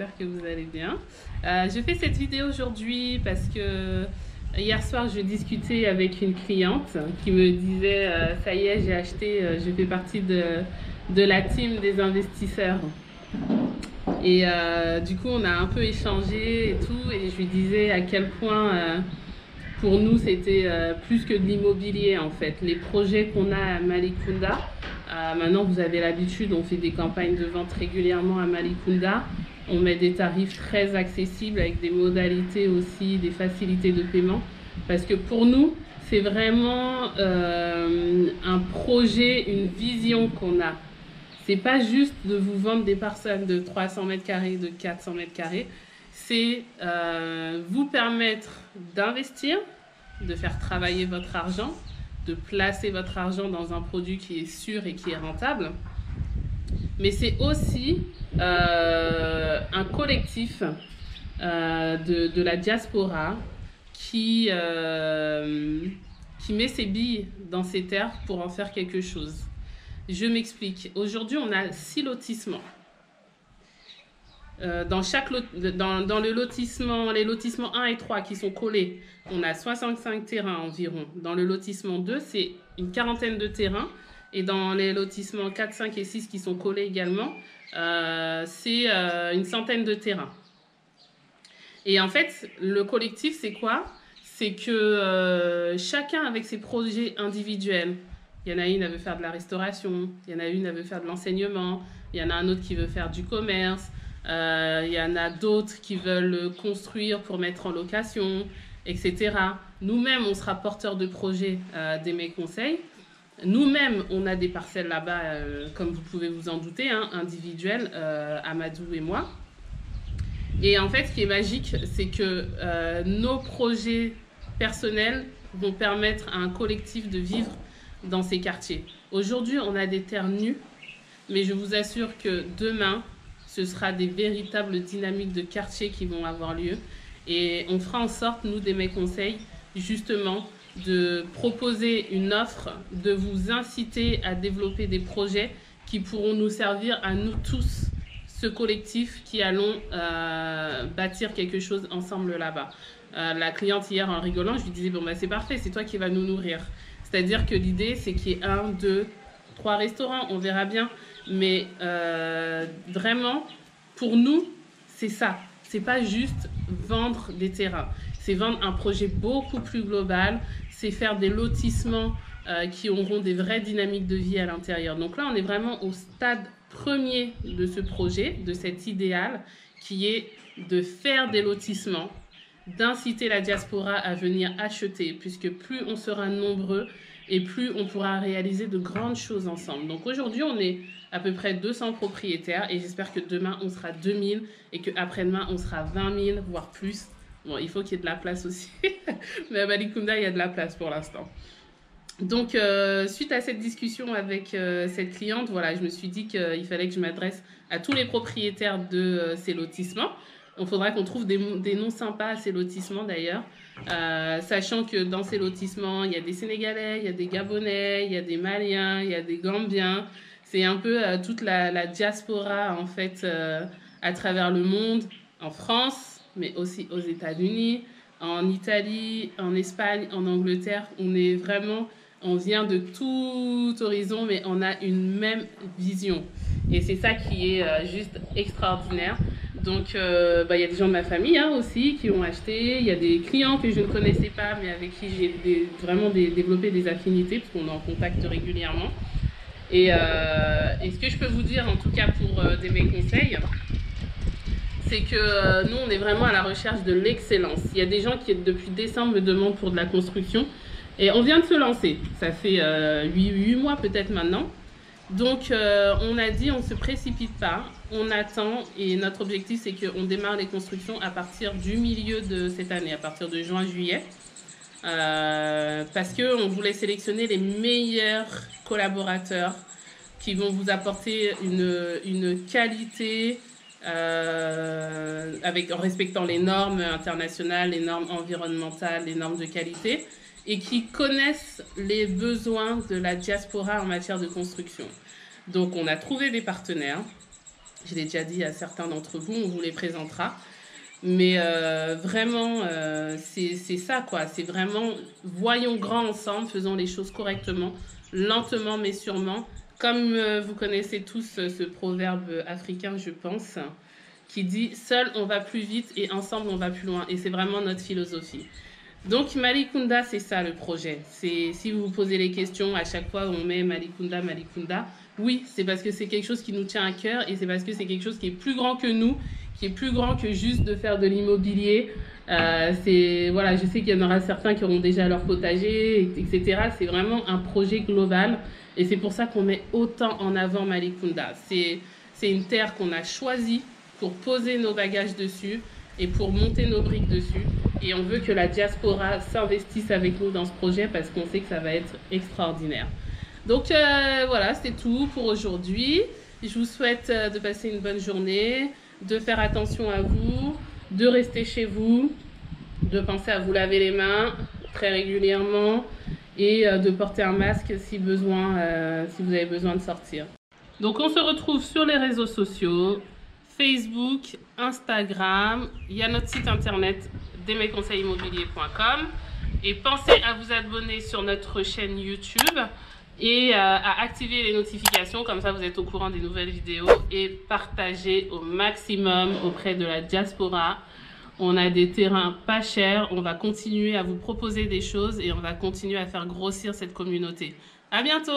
j'espère que vous allez bien. Je fais cette vidéo aujourd'hui parce que hier soir, je discutais avec une cliente qui me disait ça y est, j'ai acheté, je fais partie de la team des investisseurs. Et du coup, on a un peu échangé et tout, et je lui disais à quel point pour nous, c'était plus que de l'immobilier en fait. Les projets qu'on a à Malicounda, maintenant vous avez l'habitude, on fait des campagnes de vente régulièrement à Malicounda. On met des tarifs très accessibles avec des modalités aussi, des facilités de paiement. Parce que pour nous, c'est vraiment un projet, une vision qu'on a. C'est pas juste de vous vendre des parcelles de 300 mètres carrés, de 400 mètres carrés. C'est vous permettre d'investir, de faire travailler votre argent, de placer votre argent dans un produit qui est sûr et qui est rentable. Mais c'est aussi un collectif de la diaspora qui met ses billes dans ses terres pour en faire quelque chose. Je m'explique. Aujourd'hui, on a 6 lotissements. Dans le lotissement, les lotissements 1 et 3 qui sont collés, on a 65 terrains environ. Dans le lotissement 2, c'est une quarantaine de terrains. Et dans les lotissements 4, 5 et 6 qui sont collés également, c'est une centaine de terrains. Et en fait, le collectif, c'est quoi? C'est que chacun avec ses projets individuels. Il y en a une, elle veut faire de la restauration. Il y en a une, elle veut faire de l'enseignement. Il y en a un autre qui veut faire du commerce. Il y en a d'autres qui veulent construire pour mettre en location, etc. Nous-mêmes, on sera porteurs de projets d'Aimer Conseil. Nous-mêmes, on a des parcelles là-bas, comme vous pouvez vous en douter, hein, individuelles, Amadou et moi. Et en fait, ce qui est magique, c'est que nos projets personnels vont permettre à un collectif de vivre dans ces quartiers. Aujourd'hui, on a des terres nues, mais je vous assure que demain, ce sera des véritables dynamiques de quartier qui vont avoir lieu. Et on fera en sorte, nous, d'Aimer Conseil, justement, de proposer une offre, de vous inciter à développer des projets qui pourront nous servir à nous tous, ce collectif qui allons bâtir quelque chose ensemble là-bas. La cliente hier, en rigolant, je lui disais, bon, bah, c'est parfait, c'est toi qui vas nous nourrir. C'est-à-dire que l'idée, c'est qu'il y ait 1, 2, 3 restaurants, on verra bien. Mais vraiment, pour nous, c'est ça. C'est pas juste vendre des terrains. C'est vendre un projet beaucoup plus global. C'est faire des lotissements qui auront des vraies dynamiques de vie à l'intérieur. Donc là, on est vraiment au stade premier de ce projet, de cet idéal, qui est de faire des lotissements, d'inciter la diaspora à venir acheter, puisque plus on sera nombreux et plus on pourra réaliser de grandes choses ensemble. Donc aujourd'hui, on est à peu près 200 propriétaires et j'espère que demain, on sera 2000 et qu'après-demain, on sera 20 000, voire plus. Bon, il faut qu'il y ait de la place aussi. Mais à Malicounda, il y a de la place pour l'instant. Donc, suite à cette discussion avec cette cliente, voilà, je me suis dit qu'il fallait que je m'adresse à tous les propriétaires de ces lotissements. Il faudra qu'on trouve des noms sympas à ces lotissements d'ailleurs, sachant que dans ces lotissements, il y a des Sénégalais, il y a des Gabonais, il y a des Maliens, il y a des Gambiens. C'est un peu toute la diaspora en fait à travers le monde, en France, mais aussi aux États-Unis, en Italie, en Espagne, en Angleterre. On vient de tout horizon, mais on a une même vision. Et c'est ça qui est juste extraordinaire. Donc, y a des gens de ma famille hein, aussi qui ont acheté. Il y a des clients que je ne connaissais pas, mais avec qui j'ai vraiment développé des affinités, parce qu'on est en contact régulièrement. Et ce que je peux vous dire, en tout cas pour d'Aimer Conseil, c'est que nous, on est vraiment à la recherche de l'excellence. Il y a des gens qui, depuis décembre, me demandent pour de la construction. Et on vient de se lancer. Ça fait 8 mois peut-être maintenant. Donc, on a dit, on ne se précipite pas, on attend. Et notre objectif, c'est qu'on démarre les constructions à partir du milieu de cette année, à partir de juin-juillet. Parce qu'on voulait sélectionner les meilleurs collaborateurs qui vont vous apporter une qualité en respectant les normes internationales, les normes environnementales, les normes de qualité, et qui connaissent les besoins de la diaspora en matière de construction. Donc, on a trouvé des partenaires. Je l'ai déjà dit à certains d'entre vous, on vous les présentera. Mais vraiment, c'est ça, quoi. C'est vraiment, voyons grand ensemble, faisons les choses correctement, lentement mais sûrement. Comme vous connaissez tous ce proverbe africain, je pense, qui dit « Seul, on va plus vite et ensemble, on va plus loin ». Et c'est vraiment notre philosophie. Donc, Malikunda, c'est ça le projet. Si vous vous posez les questions, à chaque fois on met Malikunda, Malikunda, oui, c'est parce que c'est quelque chose qui nous tient à cœur et c'est parce que c'est quelque chose qui est plus grand que nous, qui est plus grand que juste de faire de l'immobilier. Voilà, je sais qu'il y en aura certains qui auront déjà leur potager, etc. C'est vraiment un projet global et c'est pour ça qu'on met autant en avant Malikunda. C'est une terre qu'on a choisie pour poser nos bagages dessus et pour monter nos briques dessus. Et on veut que la diaspora s'investisse avec nous dans ce projet parce qu'on sait que ça va être extraordinaire. Donc voilà, c'est tout pour aujourd'hui. Je vous souhaite de passer une bonne journée, de faire attention à vous, de rester chez vous, de penser à vous laver les mains très régulièrement et de porter un masque si besoin, si vous avez besoin de sortir. Donc on se retrouve sur les réseaux sociaux, Facebook, Instagram, il y a notre site internet desmesconseilsimmobiliers.com et pensez à vous abonner sur notre chaîne YouTube et à activer les notifications, comme ça vous êtes au courant des nouvelles vidéos et partagez au maximum auprès de la diaspora. On a des terrains pas chers, on va continuer à vous proposer des choses et on va continuer à faire grossir cette communauté. À bientôt!